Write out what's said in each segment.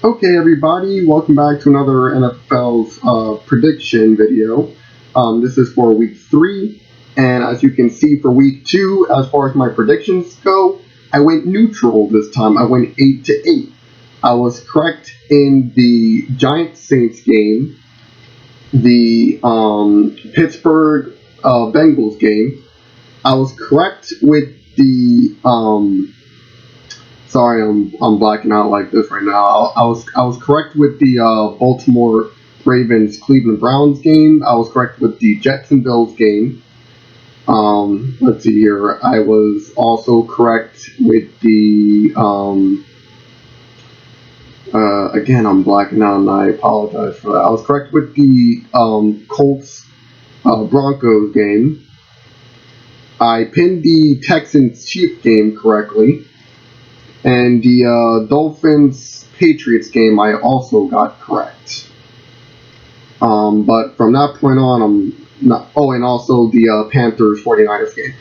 Okay, everybody, welcome back to another NFL's prediction video. This is for week 3, and as you can see for week 2, as far as my predictions go, I went neutral this time. I went 8-8. I was correct in the Giants-Saints game, the Pittsburgh Bengals game. I was correct with the sorry, I'm blacking out like this right now. I was correct with the Baltimore Ravens Cleveland Browns game. I was correct with the Jets and Bills game. Let's see here. I was also correct with the again, I'm blacking out and I apologize for that. I was correct with the Colts Broncos game. I pinned the Texans Chiefs game correctly. And the Dolphins-Patriots game I also got correct. But from that point on, I'm not... Oh, and also the Panthers-49ers game.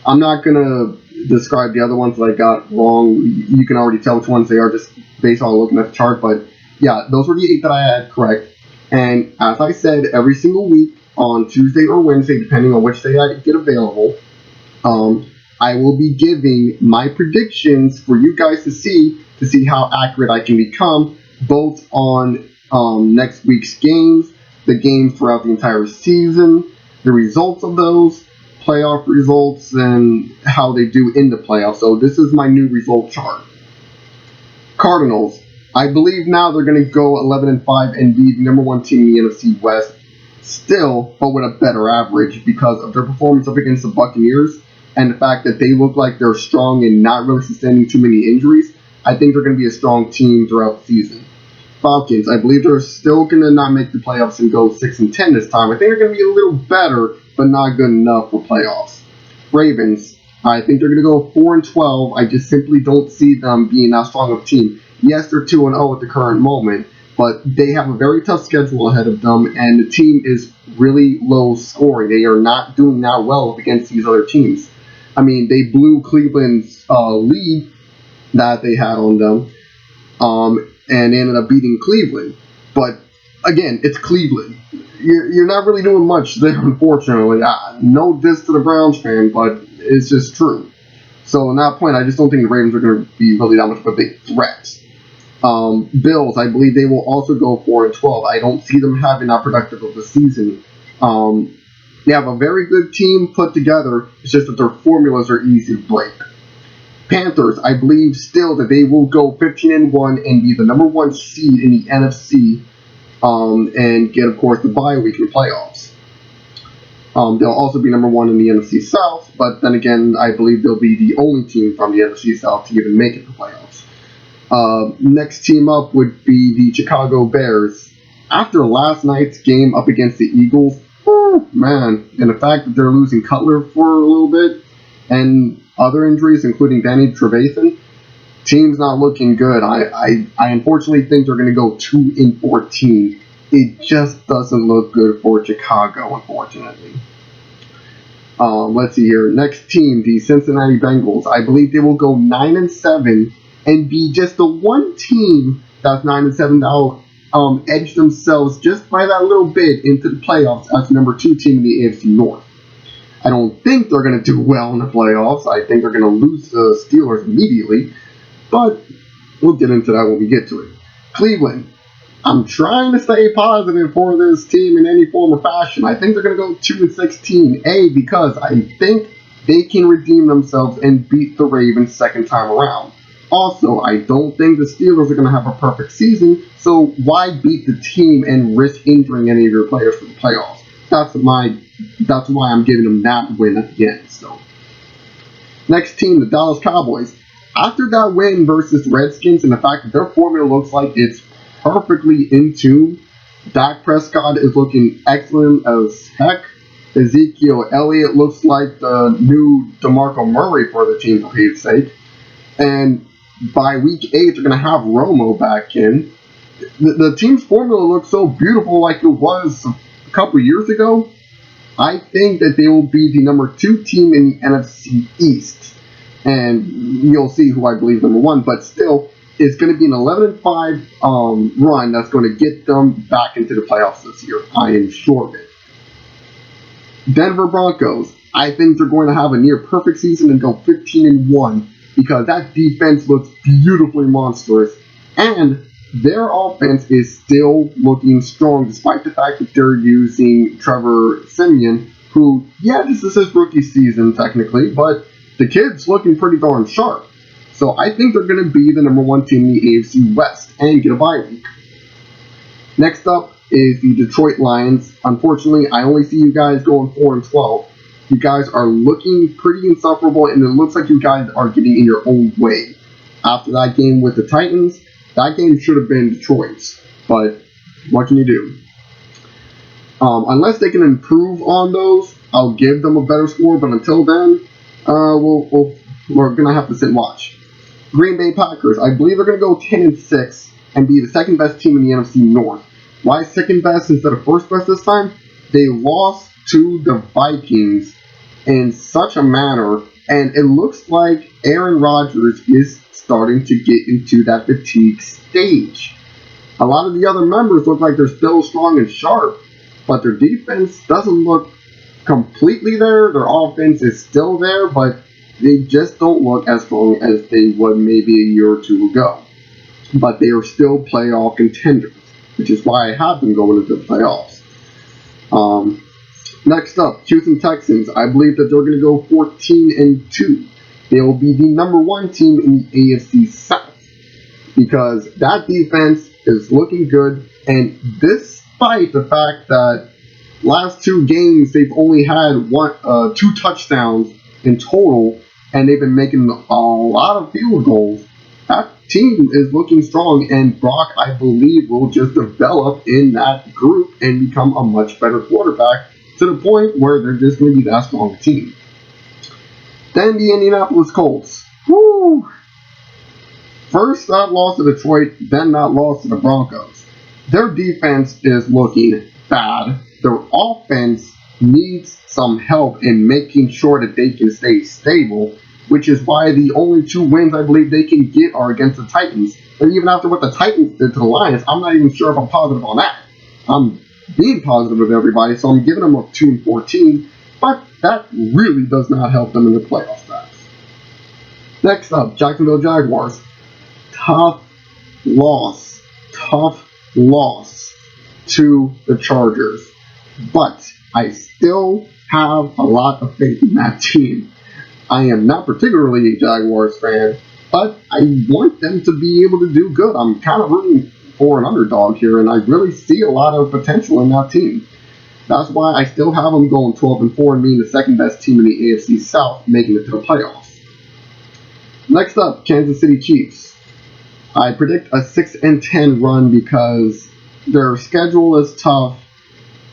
I'm not going to describe the other ones that I got wrong. You can already tell which ones they are just based on looking at the chart. But, yeah, those were the 8 that I had correct. And as I said, every single week on Tuesday or Wednesday, depending on which day I get available, I will be giving my predictions for you guys to see how accurate I can become, both on next week's games, the games throughout the entire season, the results of those, playoff results, and how they do in the playoffs. So this is my new result chart. Cardinals. I believe now they're going to go 11-5 and be the number 1 team in the NFC West, still, but with a better average because of their performance up against the Buccaneers. And the fact that they look like they're strong and not really sustaining too many injuries, I think they're going to be a strong team throughout the season. Falcons, I believe they're still going to not make the playoffs and go 6-10 this time. I think they're going to be a little better, but not good enough for playoffs. Ravens, I think they're going to go 4-12. I just simply don't see them being that strong of a team. Yes, they're 2-0 at the current moment, but they have a very tough schedule ahead of them, and the team is really low scoring. They are not doing that well against these other teams. I mean, they blew Cleveland's lead that they had on them, and they ended up beating Cleveland. But again, it's Cleveland. You're not really doing much there, unfortunately. No diss to the Browns fan, but it's just true. So on that point, I just don't think the Ravens are going to be really that much of a big threat. Bills, I believe they will also go 4-12. I don't see them having that productive of a season. They have a very good team put together. It's just that their formulas are easy to break. Panthers, I believe still that they will go 15-1 and be the number 1 seed in the NFC, and get, of course, the bye week in the playoffs. They'll also be number 1 in the NFC South, but then again, I believe they'll be the only team from the NFC South to even make it to the playoffs. Next team up would be the Chicago Bears. After last night's game up against the Eagles, man, and the fact that they're losing Cutler for a little bit and other injuries, including Danny Trevathan, team's not looking good. I unfortunately think they're going to go 2-14. It just doesn't look good for Chicago, unfortunately. Let's see here. Next team, the Cincinnati Bengals. I believe they will go 9-7 and be just the one team that's 9-7 now. Edge themselves just by that little bit into the playoffs as the number 2 team in the AFC North. I don't think they're going to do well in the playoffs. I think they're going to lose the Steelers immediately, but we'll get into that when we get to it. Cleveland, I'm trying to stay positive for this team in any form or fashion. I think they're going to go 2-16, because I think they can redeem themselves and beat the Ravens second time around. Also, I don't think the Steelers are going to have a perfect season, so why beat the team and risk injuring any of your players for the playoffs? That's why I'm giving them that win at the end. So, next team, the Dallas Cowboys. After that win versus Redskins and the fact that their formula looks like it's perfectly in tune, Dak Prescott is looking excellent as heck. Ezekiel Elliott looks like the new DeMarco Murray for the team, for Pete's sake. And by week 8, they're going to have Romo back in. The team's formula looks so beautiful like it was a couple years ago. I think that they will be the number 2 team in the NFC East. And you'll see who I believe number 1. But still, is going to be an 11-5 run that's going to get them back into the playoffs this year. I am sure of it. Denver Broncos, I think they're going to have a near perfect season and go 15-1 because that defense looks beautifully monstrous, and their offense is still looking strong despite the fact that they're using Trevor Siemian, who, yeah, this is his rookie season technically, but the kid's looking pretty darn sharp. So I think they're going to be the #1 team in the AFC West and get a bye week. Next up is the Detroit Lions. Unfortunately, I only see you guys going 4-12. You guys are looking pretty insufferable, and it looks like you guys are getting in your own way. After that game with the Titans, that game should have been Detroit's, but what can you do? Unless they can improve on those, I'll give them a better score, but until then, we're going to have to sit and watch. Green Bay Packers, I believe they're going to go 10-6 and be the second best team in the NFC North. Why second best instead of first best this time? They lost to the Vikings in such a manner, and it looks like Aaron Rodgers is starting to get into that fatigue stage. A lot of the other members look like they're still strong and sharp, but their defense doesn't look completely there. Their offense is still there, but they just don't look as strong as they would maybe a year or two ago. But they are still playoff contenders, which is why I have them going into the playoffs. Next up, Houston Texans. I believe that they're going to go 14-2. They will be the #1 team in the AFC South because that defense is looking good, and despite the fact that last 2 games they've only had 2 touchdowns in total, and they've been making a lot of field goals, that team is looking strong, and Brock, I believe, will just develop in that group and become a much better quarterback to the point where they're just going to be that strong a team. Then the Indianapolis Colts. Woo! First that loss to Detroit, then that loss to the Broncos. Their defense is looking bad. Their offense needs some help in making sure that they can stay stable, which is why the only 2 wins I believe they can get are against the Titans. And even after what the Titans did to the Lions, I'm not even sure if I'm positive on that. I'm being positive with everybody, so I'm giving them a 2-14, but that really does not help them in the playoff stats. Next up, Jacksonville Jaguars. Tough loss to the Chargers, but I still have a lot of faith in that team. I am not particularly a Jaguars fan, but I want them to be able to do good. I'm kind of rooting for an underdog here, and I really see a lot of potential in that team. That's why I still have them going 12-4 and being the second best team in the AFC South, making it to the playoffs. Next up, Kansas City Chiefs. I predict a 6-10 run because their schedule is tough,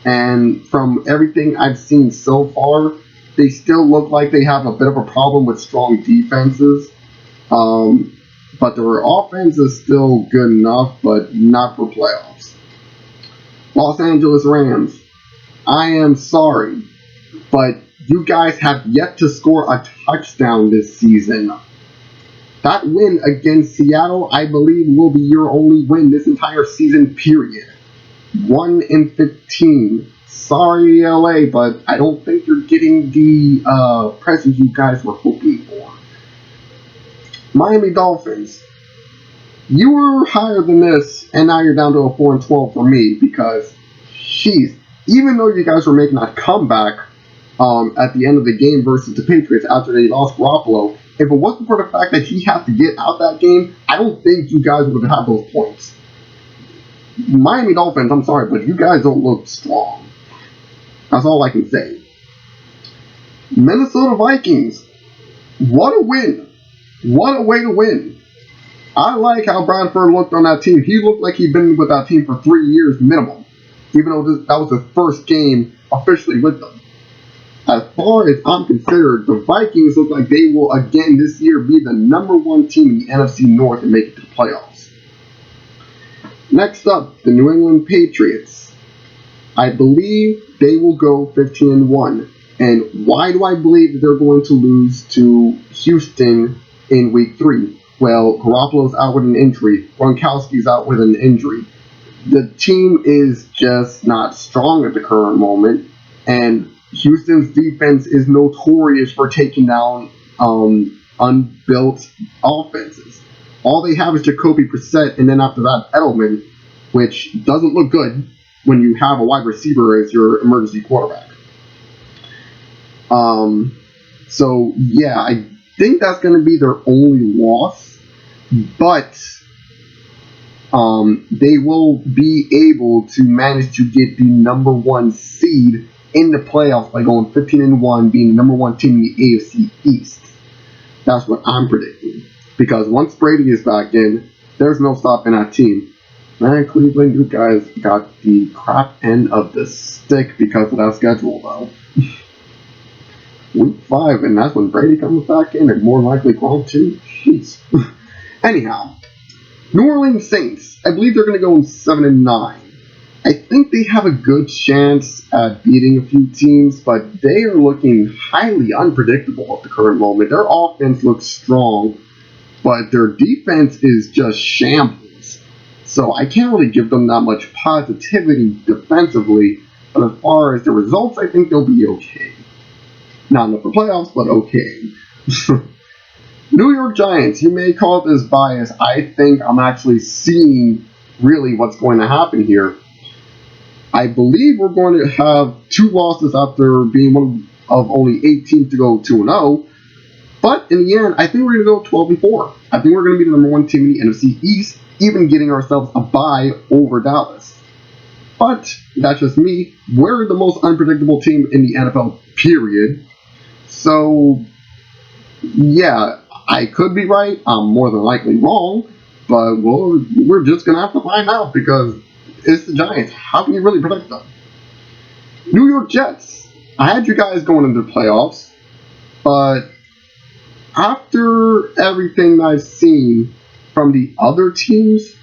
and from everything I've seen so far, they still look like they have a bit of a problem with strong defenses. But their offense is still good enough, but not for playoffs. Los Angeles Rams. I am sorry, but you guys have yet to score a touchdown this season. That win against Seattle, I believe, will be your only win this entire season, period. 1-15. Sorry, LA, but I don't think you're getting the present you guys were hoping for. Miami Dolphins. You were higher than this, and now you're down to a 4-12 for me because, jeez, even though you guys were making a comeback at the end of the game versus the Patriots after they lost Garoppolo, if it wasn't for the fact that he had to get out that game, I don't think you guys would have had those points. Miami Dolphins, I'm sorry, but you guys don't look strong. That's all I can say. Minnesota Vikings. What a win. What a way to win. I like how Bradford looked on that team. He looked like he'd been with that team for 3 years minimum, even though that was his first game officially with them. As far as I'm concerned, the Vikings look like they will again this year be the #1 team in the NFC North and make it to the playoffs. Next up, the New England Patriots. I believe they will go 15-1. And why do I believe that they're going to lose to Houston in week 3? Well, Garoppolo's out with an injury. Gronkowski's out with an injury. The team is just not strong at the current moment, and Houston's defense is notorious for taking down unbuilt offenses. All they have is Jacoby Brissett, and then after that, Edelman, which doesn't look good when you have a wide receiver as your emergency quarterback. So yeah, I think that's going to be their only loss, but they will be able to manage to get the number 1 seed in the playoffs by going 15-1, being the number 1 team in the AFC East. That's what I'm predicting. Because once Brady is back in, there's no stopping that team. Man, Cleveland, you guys got the crap end of the stick because of that schedule, though. Week 5, and that's when Brady comes back in, and more likely Gronk too. Jeez. Anyhow, New Orleans Saints. I believe they're going to go in 7-9. I think they have a good chance at beating a few teams, but they are looking highly unpredictable at the current moment. Their offense looks strong, but their defense is just shambles. So I can't really give them that much positivity defensively, but as far as the results, I think they'll be okay. Not enough for playoffs, but okay. New York Giants, you may call this bias. I think I'm actually seeing really what's going to happen here. I believe we're going to have 2 losses after being one of only 8 teams to go 2-0. But in the end, I think we're going to go 12-4. I think we're going to be the number 1 team in the NFC East, even getting ourselves a bye over Dallas. But that's just me. We're the most unpredictable team in the NFL, period. So, yeah, I could be right. I'm more than likely wrong. But we're just going to have to find out because it's the Giants. How can you really predict them? New York Jets. I had you guys going into the playoffs. But after everything I've seen from the other teams,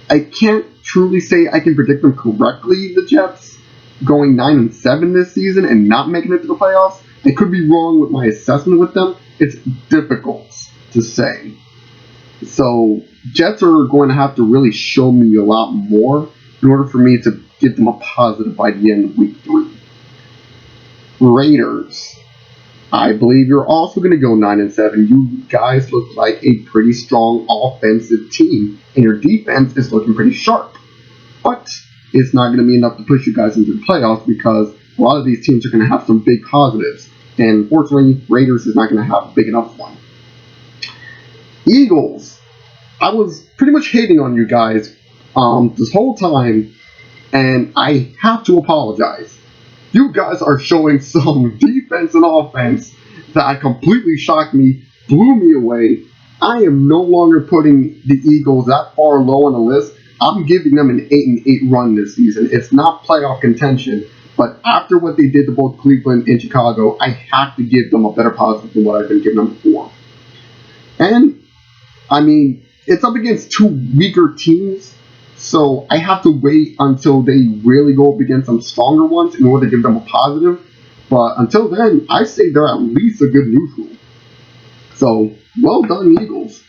I can't truly say I can predict them correctly, the Jets, going 9-7 this season and not making it to the playoffs. I could be wrong with my assessment with them. It's difficult to say. So, Jets are going to have to really show me a lot more in order for me to give them a positive by the end of week 3. Raiders. I believe you're also going to go 9-7. You guys look like a pretty strong offensive team, and your defense is looking pretty sharp. But it's not going to be enough to push you guys into the playoffs because a lot of these teams are going to have some big positives. And fortunately, Raiders is not going to have a big enough one. Eagles. I was pretty much hating on you guys this whole time, and I have to apologize. You guys are showing some defense and offense that completely shocked me, blew me away. I am no longer putting the Eagles that far low on the list. I'm giving them an 8-8 run this season. It's not playoff contention, but after what they did to both Cleveland and Chicago, I have to give them a better positive than what I've been giving them before. And, I mean, it's up against 2 weaker teams, so I have to wait until they really go up against some stronger ones in order to give them a positive. But until then, I say they're at least a good neutral. So, well done, Eagles.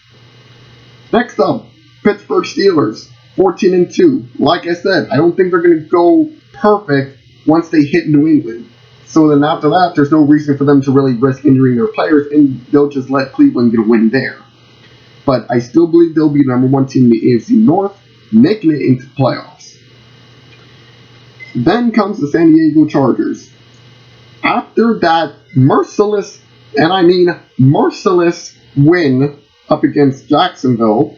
Next up, Pittsburgh Steelers, 14-2. Like I said, I don't think they're going to go perfect once they hit New England. So then after that, there's no reason for them to really risk injuring their players, and they'll just let Cleveland get a win there. But I still believe they'll be the number 1 team in the AFC North, making it into the playoffs. Then comes the San Diego Chargers. After that merciless, and I mean merciless, win up against Jacksonville,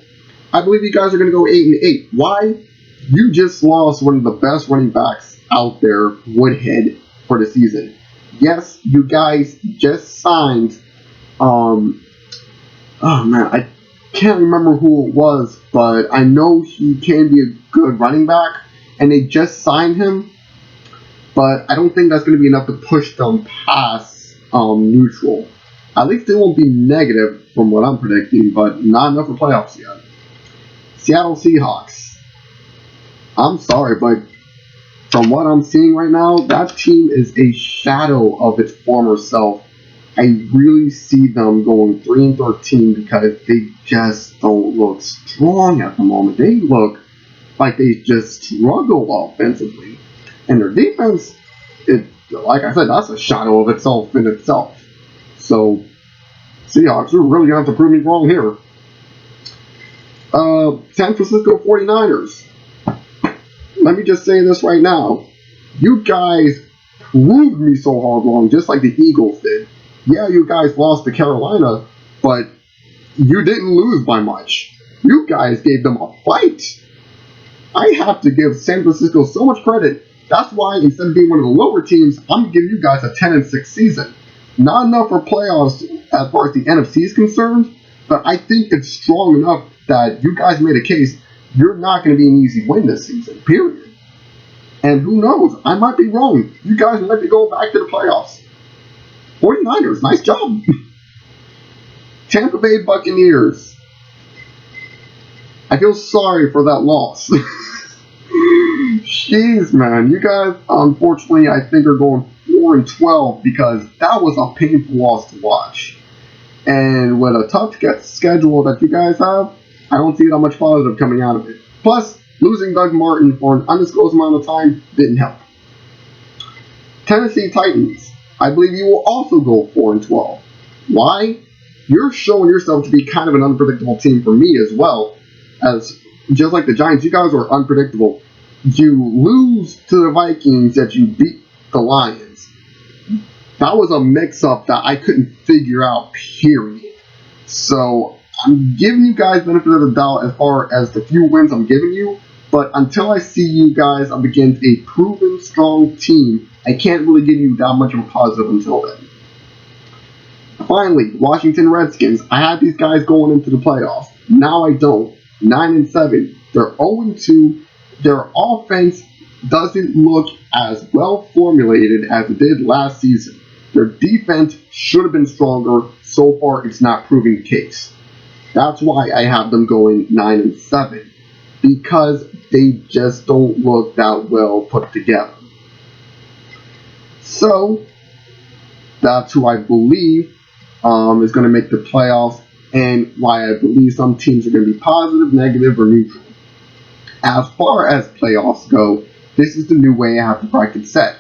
I believe you guys are going to go 8-8. Why? You just lost one of the best running backs out there, Woodhead, for the season. Yes, you guys just signed, I can't remember who it was, but I know he can be a good running back, and they just signed him, but I don't think that's going to be enough to push them past neutral. At least they won't be negative from what I'm predicting, but not enough for playoffs yet. Seattle Seahawks. I'm sorry, but from what I'm seeing right now, that team is a shadow of its former self. I really see them going 3-13 because they just don't look strong at the moment. They look like they just struggle offensively, and their defense, like I said, that's a shadow of itself in itself. So, Seahawks are really going to have to prove me wrong here. San Francisco 49ers. Let me just say this right now. You guys proved me so hard wrong, just like the Eagles did. Yeah, you guys lost to Carolina, but you didn't lose by much. You guys gave them a fight. I have to give San Francisco so much credit. That's why instead of being one of the lower teams, I'm giving you guys a 10-6 season. Not enough for playoffs as far as the NFC is concerned, but I think it's strong enough that you guys made a case you're not going to be an easy win this season, period. And who knows, I might be wrong. You guys might be going back to the playoffs. 49ers, nice job. Tampa Bay Buccaneers. I feel sorry for that loss. Jeez, man. You guys, unfortunately, I think are going 4-12 because that was a painful loss to watch. And with a tough schedule that you guys have, I don't see that much positive coming out of it. Plus, losing Doug Martin for an undisclosed amount of time didn't help. Tennessee Titans. I believe you will also go 4-12. Why? You're showing yourself to be kind of an unpredictable team for me as well. As just like the Giants, you guys are unpredictable. You lose to the Vikings, yet you beat the Lions. That was a mix-up that I couldn't figure out, period. So, I'm giving you guys benefit of the doubt as far as the few wins I'm giving you, but until I see you guys up against a proven strong team, I can't really give you that much of a positive until then. Finally, Washington Redskins. I had these guys going into the playoffs. Now I don't. 9-7. They're 0-2. Their offense doesn't look as well formulated as it did last season. Their defense should have been stronger. So far, it's not proving the case. That's why I have them going 9-7. Because they just don't look that well put together. So, that's who I believe is going to make the playoffs, and why I believe some teams are going to be positive, negative, or neutral. As far as playoffs go, this is the new way I have the bracket set.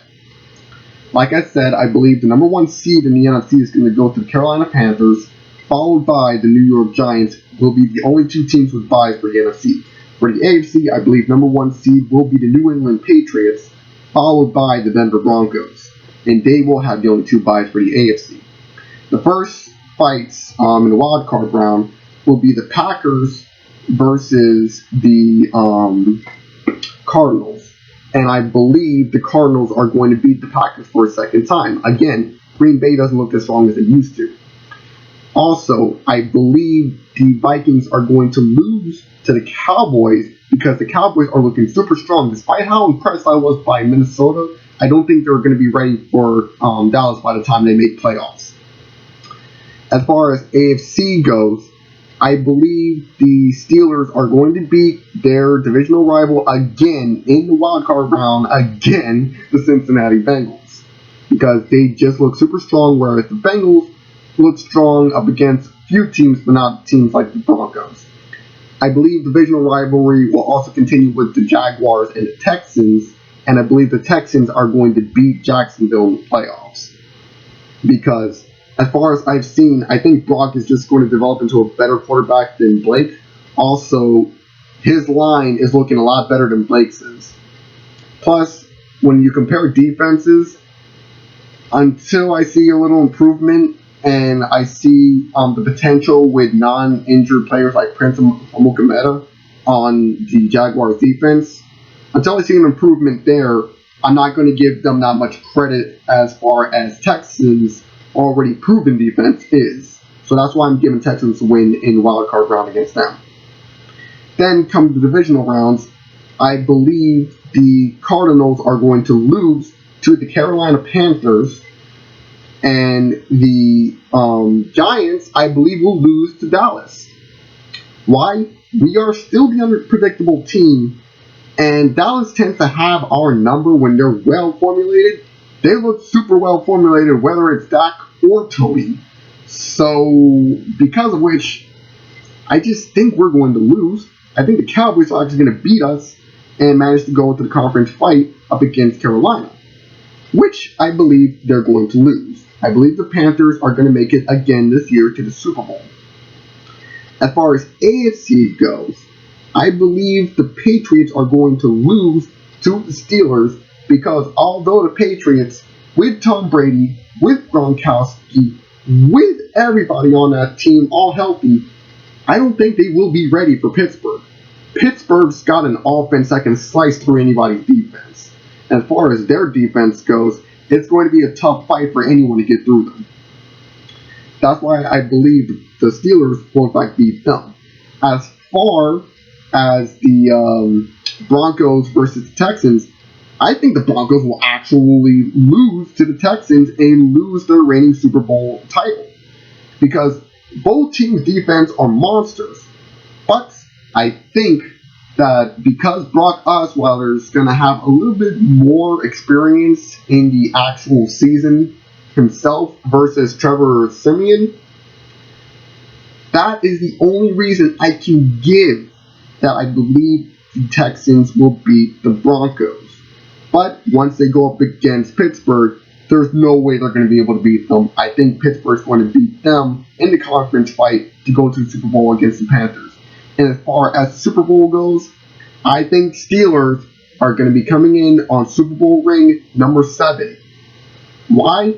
Like I said, I believe the number 1 seed in the NFC is going to go to the Carolina Panthers, followed by the New York Giants will be the only 2 teams with byes for the NFC. For the AFC, I believe number 1 seed will be the New England Patriots, followed by the Denver Broncos. And they will have the only 2 byes for the AFC. The first fights in the wild card round will be the Packers versus the Cardinals. And I believe the Cardinals are going to beat the Packers for a second time. Again, Green Bay doesn't look as strong as they used to. Also, I believe the Vikings are going to lose to the Cowboys because the Cowboys are looking super strong. Despite how impressed I was by Minnesota, I don't think they're going to be ready for Dallas by the time they make playoffs. As far as AFC goes, I believe the Steelers are going to beat their divisional rival again in the wildcard round, again, the Cincinnati Bengals. Because they just look super strong, whereas the Bengals look strong up against few teams, but not teams like the Broncos. I believe the divisional rivalry will also continue with the Jaguars and the Texans, and I believe the Texans are going to beat Jacksonville in the playoffs. Because as far as I've seen, I think Brock is just going to develop into a better quarterback than Blake. Also, his line is looking a lot better than Blake's is. Plus, when you compare defenses, until I see a little improvement and I see the potential with non-injured players like Prince Amukamara on the Jaguars defense, until I see an improvement there, I'm not going to give them that much credit as far as Texans' already proven defense is. So that's why I'm giving Texans a win in the wildcard round against them. Then come the divisional rounds. I believe the Cardinals are going to lose to the Carolina Panthers, and the Giants, I believe, will lose to Dallas. Why? We are still the unpredictable team, and Dallas tends to have our number when they're well formulated. They look super well formulated, whether it's Dak or Tony. So, because of which, I just think we're going to lose. I think the Cowboys are actually going to beat us and manage to go into the conference fight up against Carolina, which I believe they're going to lose. I believe the Panthers are going to make it again this year to the Super Bowl. As far as AFC goes, I believe the Patriots are going to lose to the Steelers because although the Patriots, with Tom Brady, with Gronkowski, with everybody on that team all healthy, I don't think they will be ready for Pittsburgh. Pittsburgh's got an offense that can slice through anybody's defense. As far as their defense goes, it's going to be a tough fight for anyone to get through them. That's why I believe the Steelers will in fact beat them. As far as the Broncos versus the Texans, I think the Broncos will actually lose to the Texans and lose their reigning Super Bowl title. Because both teams' defense are monsters. But I think that because Brock Osweiler is going to have a little bit more experience in the actual season himself versus Trevor Siemian, that is the only reason I can give that I believe the Texans will beat the Broncos. But once they go up against Pittsburgh, there's no way they're going to be able to beat them. I think Pittsburgh's going to beat them in the conference fight to go to the Super Bowl against the Panthers. And as far as the Super Bowl goes, I think Steelers are going to be coming in on Super Bowl ring number 7. Why?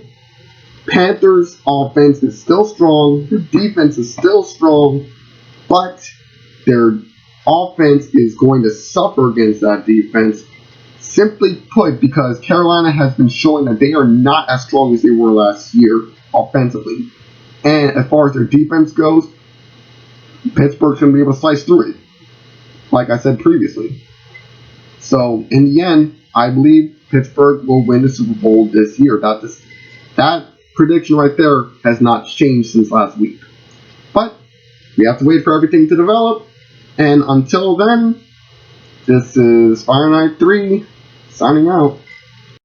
Panthers' offense is still strong, their defense is still strong, but their offense is going to suffer against that defense. Simply put, because Carolina has been showing that they are not as strong as they were last year offensively. And as far as their defense goes, Pittsburgh's going to be able to slice through it, like I said previously. So, in the end, I believe Pittsburgh will win the Super Bowl this year. That prediction right there has not changed since last week. But we have to wait for everything to develop. And until then, this is Fireknight 3 signing out.